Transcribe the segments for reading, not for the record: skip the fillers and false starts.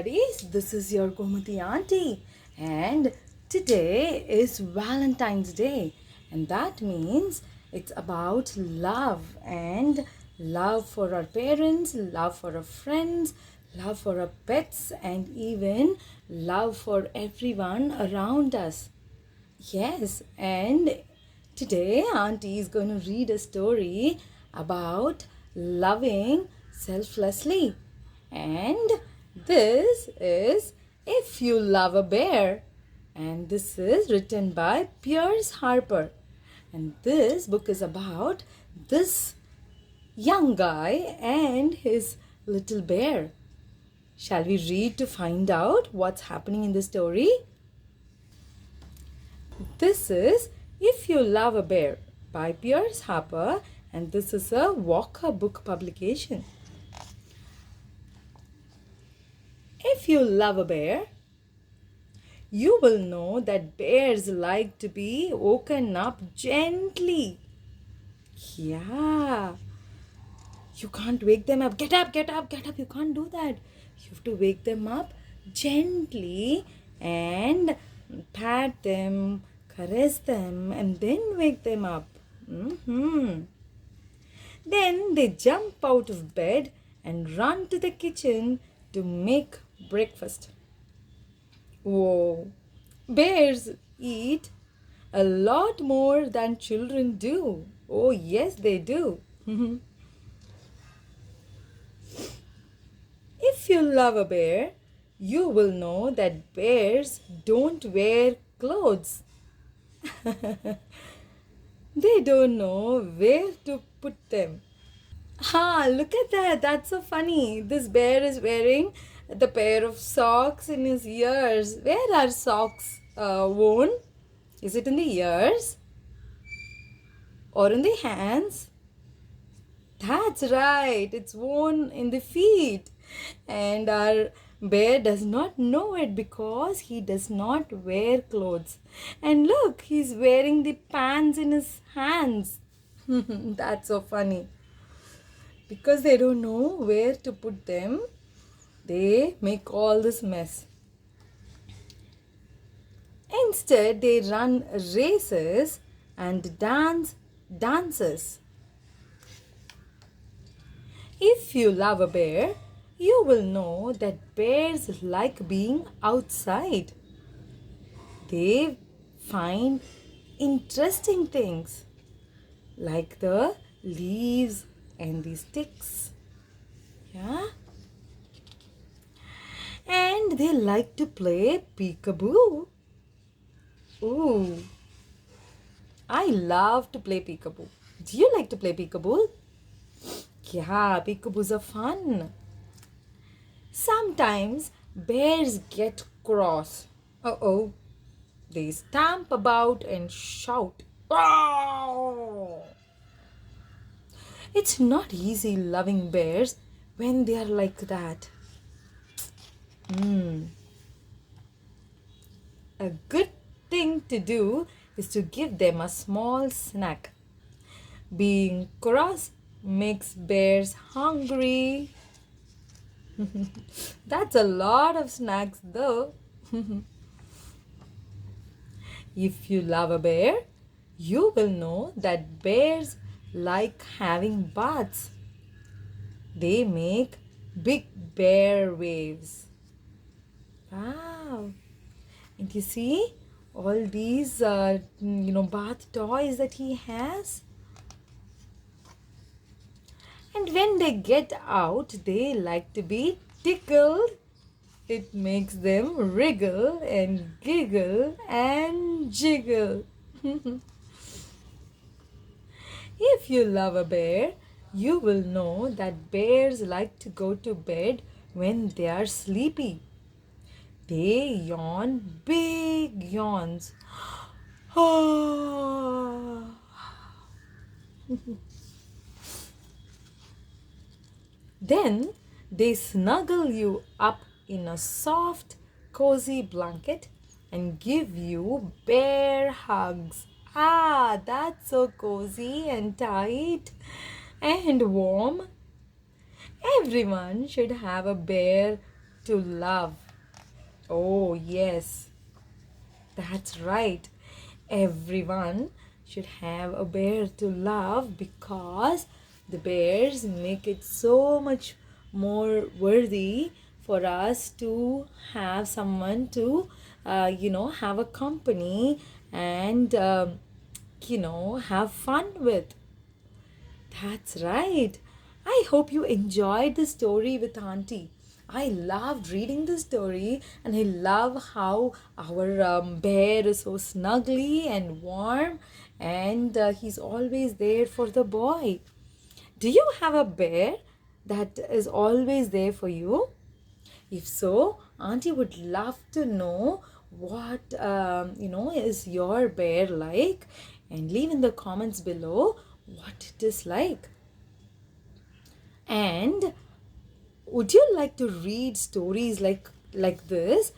buddies, this is your Gomati auntie, and today is Valentine's Day, and that means it's about love and love for our parents, love for our friends, love for our pets, and even love for everyone around us. Yes, and today auntie is going to read a story about loving selflessly. And this is If You Love a Bear. And this is written by Piers Harper. And this book is about this young guy and his little bear. Shall we read to find out what's happening in the story? This is If You Love a Bear by Piers Harper, and this is a Walker book publication. If you love a bear, you will know that bears like to be woken up gently. Yeah. You can't wake them up. Get up, get up, get up. You can't do that. You have to wake them up gently and pat them, caress them, and then wake them up. Then they jump out of bed and run to the kitchen to make breakfast. Whoa, bears eat a lot more than children do. Oh, yes, they do. If you love a bear, you will know that bears don't wear clothes. They don't know where to put them. Look at that. That's so funny. This bear is wearing the pair of socks in his ears. Where are socks worn? Is it in the ears? Or in the hands? That's right. It's worn in the feet. And our bear does not know it because he does not wear clothes. And look, he's wearing the pants in his hands. That's so funny. Because they don't know where to put them, they make all this mess. Instead, they run races and dances. If you love a bear, you will know that bears like being outside. They find interesting things like the leaves and the sticks. Yeah. And they like to play peekaboo. Ooh. I love to play peekaboo. Do you like to play peekaboo? Yeah, peekaboos are fun. Sometimes bears get cross. Uh-oh. They stamp about and shout. Oh! It's not easy loving bears when they are like that. A good thing to do is to give them a small snack. Being cross makes bears hungry. That's a lot of snacks though. If you love a bear, you will know that bears like having baths. They make big bear waves. Wow. And you see all these bath toys that he has. And when they get out, they like to be tickled. It makes them wriggle and giggle and jiggle. If you love a bear, you will know that bears like to go to bed when they are sleepy. They yawn big yawns. Then they snuggle you up in a soft, cozy blanket and give you bear hugs. That's so cozy and tight and warm. Everyone should have a bear to love. Oh, yes, that's right. Everyone should have a bear to love because the bears make it so much more worthy for us to have someone to, have a company and, have fun with. That's right. I hope you enjoyed the story with Auntie. I loved reading the story and I love how our bear is so snuggly and warm and he's always there for the boy. Do you have a bear that is always there for you? If so, Auntie would love to know what is your bear like, and leave in the comments below what it is like. And would you like to read stories like this?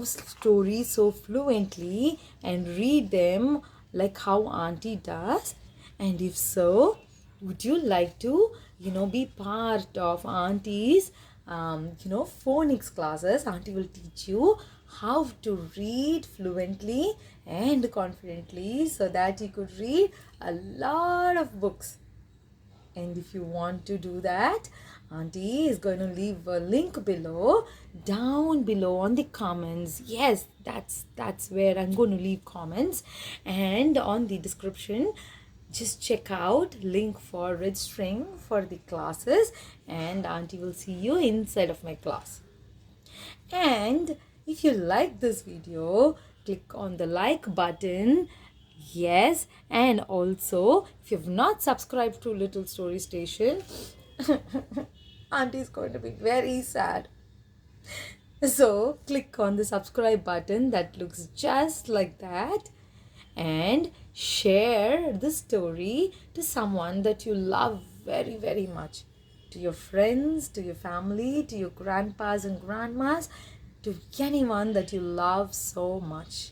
Stories so fluently and read them like how Auntie does? And if so, would you like to, be part of Auntie's, phonics classes? Auntie will teach you how to read fluently and confidently so that you could read a lot of books. And if you want to do that, Auntie is going to leave a link below, down below on the comments. Yes, that's where I'm going to leave comments. And on the description, just check out link for registering for the classes. And Auntie will see you inside of my class. And if you like this video, click on the like button. Yes, and also if you've not subscribed to Little Story Station, Auntie is going to be very sad. So click on the subscribe button that looks just like that and share the story to someone that you love very, very much. To your friends, to your family, to your grandpas and grandmas, to anyone that you love so much.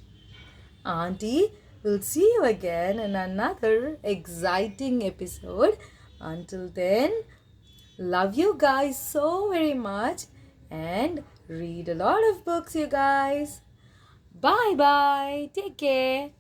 Auntie will see you again in another exciting episode. Until then, love you guys so very much and read a lot of books, you guys. Bye bye. Take care.